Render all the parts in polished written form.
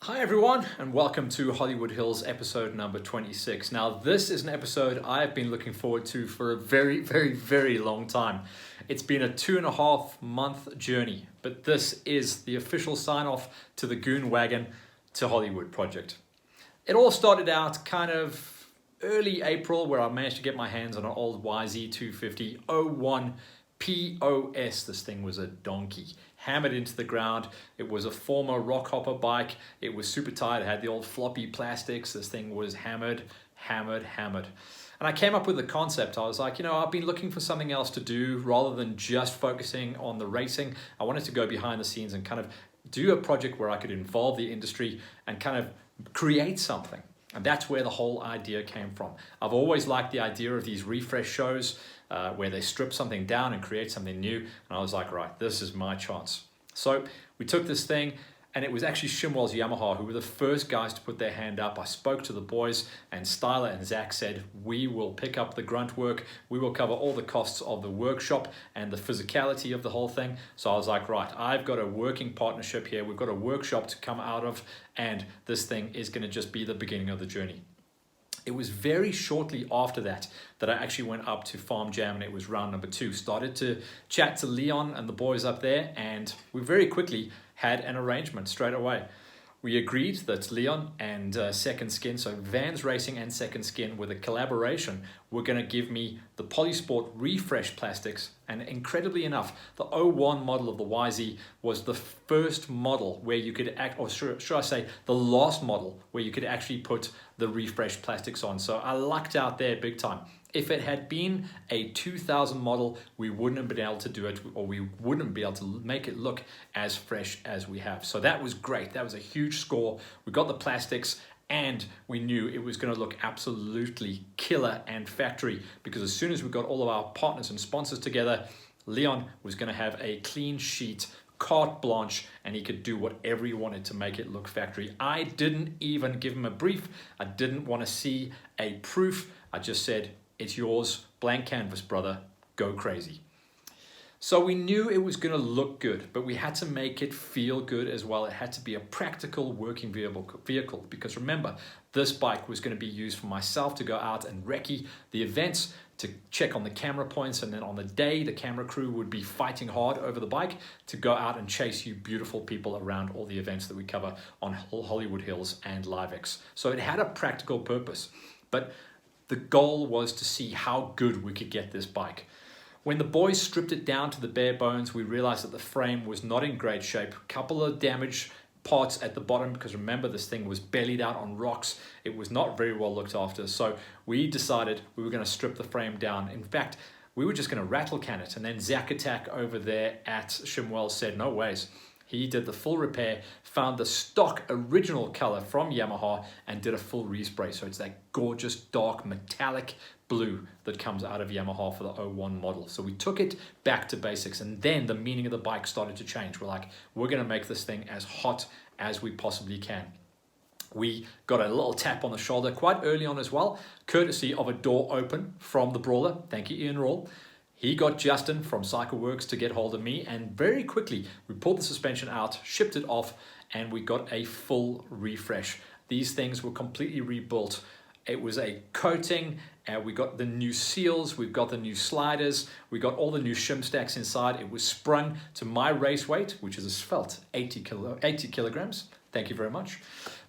Hi everyone, and welcome to Hollywood Hills episode number 26. Now this is an episode I've been looking forward to for a very long time. It's been a 2.5 month journey, but this is the official sign off to the Goon Wagon to Hollywood project. It all started out kind of early April where I managed to get my hands on an old YZ250-01 POS. This thing was a donkey, hammered into the ground. It was a former rock hopper bike. It was super tight. It had the old floppy plastics. This thing was hammered. And I came up with the concept. I was like, I've been looking for something else to do rather than just focusing on the racing. I wanted to go behind the scenes and kind of do a project where I could involve the industry and kind of create something. And that's where the whole idea came from. I've always liked the idea of these refresh shows where they strip something down and create something new. And I was like, right, this is my chance. So we took this thing, and it was actually Shimwell's Yamaha who were the first guys to put their hand up. I spoke to the boys, and Styler and Zach said, we will pick up the grunt work. We will cover all the costs of the workshop and the physicality of the whole thing. So I was like, right, I've got a working partnership here. We've got a workshop to come out of, and this thing is going to just be the beginning of the journey. It was very shortly after that I actually went up to Farm Jam, and it was round number 2. Started to chat to Leon and the boys up there, and we very quickly had an arrangement straight away. We agreed that Leon and Second Skin, so Vans Racing and Second Skin with a collaboration, were going to give me the Polysport refresh plastics. And incredibly enough, the 01 model of the YZ was the first model where you could should I say the last model where you could actually put the refresh plastics on. So I lucked out there big time. If it had been a 2000 model, we wouldn't have been able to do it, or we wouldn't be able to make it look as fresh as we have. So that was great. That was a huge score. We got the plastics, and we knew it was going to look absolutely killer and factory, because as soon as we got all of our partners and sponsors together, Leon was going to have a clean sheet, carte blanche, and he could do whatever he wanted to make it look factory. I didn't even give him a brief. I didn't want to see a proof. I just said, it's yours, blank canvas, brother, go crazy. So we knew it was going to look good, but we had to make it feel good as well. It had to be a practical working vehicle, because remember, this bike was going to be used for myself to go out and recce the events, to check on the camera points, and then on the day, the camera crew would be fighting hard over the bike to go out and chase you beautiful people around all the events that we cover on Hollywood Hills and LiveX. So it had a practical purpose, but the goal was to see how good we could get this bike. When the boys stripped it down to the bare bones, we realized that the frame was not in great shape. A couple of damaged parts at the bottom, because remember, this thing was bellied out on rocks. It was not very well looked after. So we decided we were going to strip the frame down. In fact, we were just going to rattle can it. And then Zach Attack over there at Shimwell said, no ways. He did the full repair, found the stock original color from Yamaha, and did a full respray. So it's that gorgeous dark metallic blue that comes out of Yamaha for the 01 model. So we took it back to basics, and then the meaning of the bike started to change. We're like, we're going to make this thing as hot as we possibly can. We got a little tap on the shoulder quite early on as well, courtesy of a door open from the brawler. Thank you, Ian Rawl. He got Justin from CycleWorks to get hold of me, and very quickly we pulled the suspension out, shipped it off, and we got a full refresh. These things were completely rebuilt. It was a coating, and we got the new seals, we've got the new sliders, we got all the new shim stacks inside. It was sprung to my race weight, which is a svelte 80 kilograms. Thank you very much.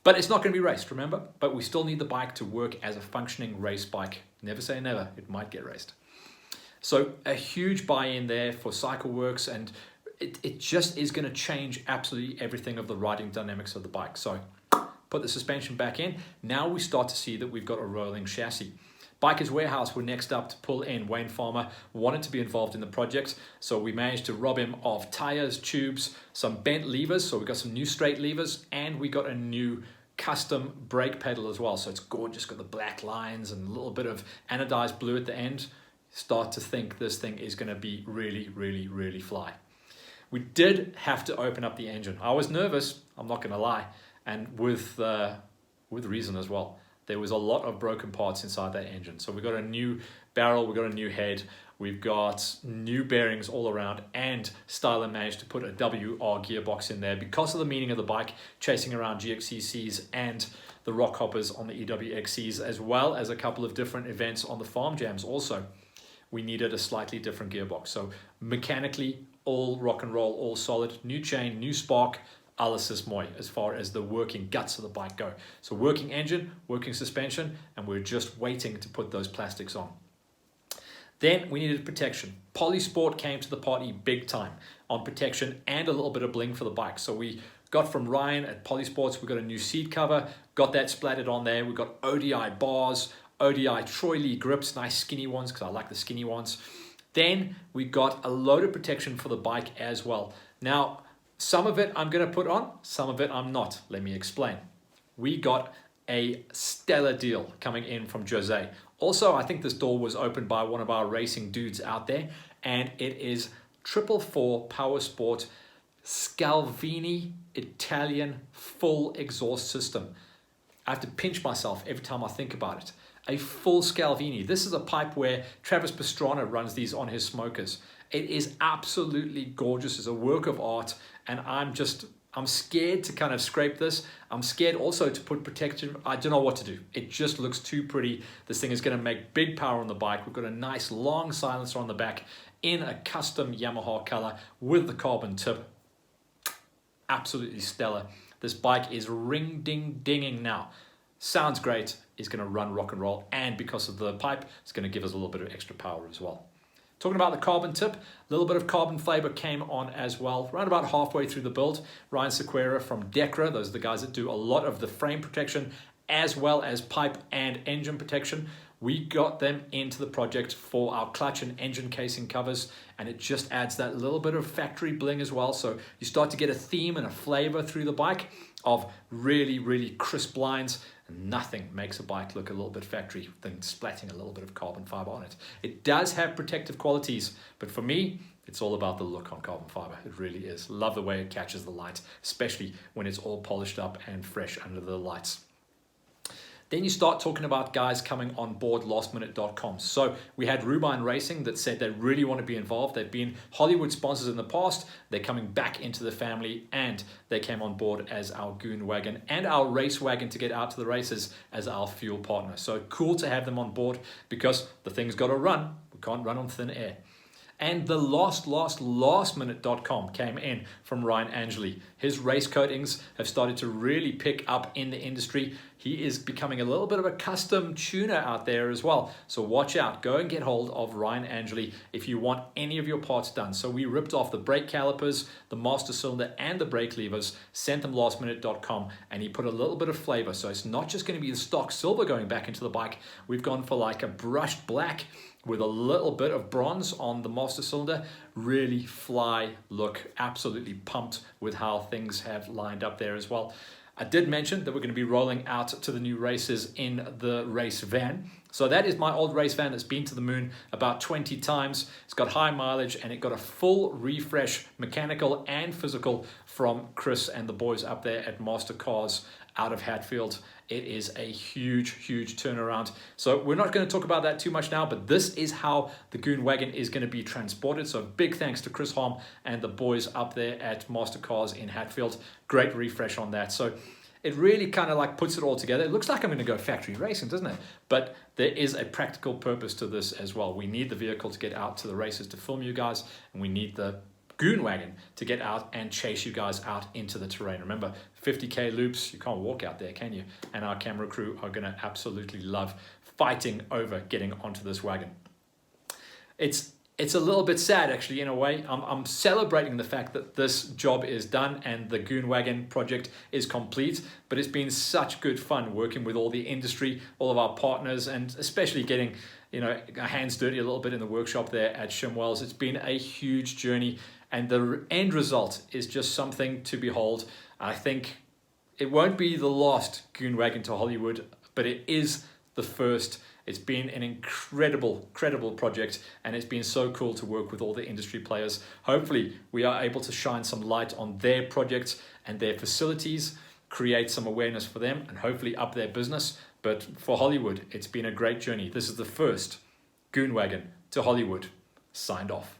But it's not going to be raced, remember? But we still need the bike to work as a functioning race bike. Never say never, it might get raced. So a huge buy-in there for CycleWorks, and it just is going to change absolutely everything of the riding dynamics of the bike. So put the suspension back in. Now we start to see that we've got a rolling chassis. Bikers Warehouse were next up to pull in. Wayne Farmer wanted to be involved in the project, so we managed to rob him of tires, tubes, some bent levers, so we got some new straight levers, and we got a new custom brake pedal as well. So it's gorgeous, got the black lines and a little bit of anodized blue at the end. Start to think this thing is going to be really fly. We did have to open up the engine. I was nervous, I'm not going to lie, and with reason as well. there was a lot of broken parts inside that engine. So we got a new barrel, we got a new head, we've got new bearings all around, and Styler managed to put a WR gearbox in there because of the meaning of the bike, chasing around GXCCs and the rock hoppers on the EWXCs, as well as a couple of different events on the farm jams also. We needed a slightly different gearbox. So mechanically, all rock and roll, all solid, new chain, new spark, alles moi as far as the working guts of the bike go. So working engine, working suspension, and we're just waiting to put those plastics on. Then we needed protection. Polysport came to the party big time on protection and a little bit of bling for the bike. So we got from Ryan at Polysports, we got a new seat cover, got that splattered on there. We got ODI bars, ODI Troy Lee grips, nice skinny ones because I like the skinny ones. Then we got a load of protection for the bike as well. Now, some of it I'm going to put on, some of it I'm not. Let me explain. We got a stellar deal coming in from Jose. Also, I think this door was opened by one of our racing dudes out there, and it is 444 Power Sport Scalvini Italian full exhaust system. I have to pinch myself every time I think about it. A full Scalvini. This is a pipe where Travis Pastrana runs these on his smokers. It is absolutely gorgeous. It's a work of art, and I'm scared to kind of scrape this. I'm scared also to put protection. I don't know what to do. It just looks too pretty. This thing is going to make big power on the bike. We've got a nice long silencer on the back in a custom Yamaha color with the carbon tip. Absolutely stellar. This bike is ring-ding-dinging now. Sounds great. It's going to run rock and roll, and because of the pipe, it's going to give us a little bit of extra power as well. Talking about the carbon tip, a little bit of carbon flavor came on as well. Right about halfway through the build, Ryan Sequeira from Decra, those are the guys that do a lot of the frame protection as well as pipe and engine protection. We got them into the project for our clutch and engine casing covers, and it just adds that little bit of factory bling as well. So you start to get a theme and a flavor through the bike of really, really crisp lines. Nothing makes a bike look a little bit factory than splatting a little bit of carbon fiber on it. It does have protective qualities, but for me, it's all about the look on carbon fiber. It really is. Love the way it catches the light, especially when it's all polished up and fresh under the lights. Then you start talking about guys coming on board lastminute.com. So we had Rubine Racing that said they really want to be involved. They've been Hollywood sponsors in the past. They're coming back into the family, and they came on board as our goon wagon and our race wagon to get out to the races as our fuel partner. So cool to have them on board because the thing's got to run. We can't run on thin air. And the lastminute.com came in from Ryan Angeli. His race coatings have started to really pick up in the industry. He is becoming a little bit of a custom tuner out there as well. So watch out. Go and get hold of Ryan Angeli if you want any of your parts done. So we ripped off the brake calipers, the master cylinder, and the brake levers, sent them lastminute.com, and he put a little bit of flavor. So it's not just going to be the stock silver going back into the bike. We've gone for like a brushed black with a little bit of bronze on the master cylinder. Really fly look. Absolutely pumped with how things have lined up there as well. I did mention that we're going to be rolling out to the new races in the race van. So that is my old race van that's been to the moon about 20 times. It's got high mileage, and it got a full refresh, mechanical and physical, from Chris and the boys up there at Master Cars out of Hatfield. It is a huge, huge turnaround. So we're not going to talk about that too much now, but this is how the Goon Wagon is going to be transported. So big thanks to Chris Harm and the boys up there at Master Cars in Hatfield. Great refresh on that. So it really kind of like puts it all together. It looks like I'm going to go factory racing, doesn't it? But there is a practical purpose to this as well. We need the vehicle to get out to the races to film you guys, and we need the Goon Wagon to get out and chase you guys out into the terrain. Remember, 50k loops, you can't walk out there, can you? And our camera crew are going to absolutely love fighting over getting onto this wagon. It's a little bit sad, actually, in a way. I'm celebrating the fact that this job is done and the Goon Wagon project is complete, but it's been such good fun working with all the industry, all of our partners, and especially getting, our hands dirty a little bit in the workshop there at Shimwells. It's been a huge journey, and the end result is just something to behold. I think it won't be the last Goon Wagon to Hollywood, but it is the first. It's been an incredible project, and it's been so cool to work with all the industry players. Hopefully we are able to shine some light on their projects and their facilities create some awareness for them, and hopefully up their business. But for Hollywood, it's been a great journey. This is the first Goon Wagon to Hollywood. Signed off.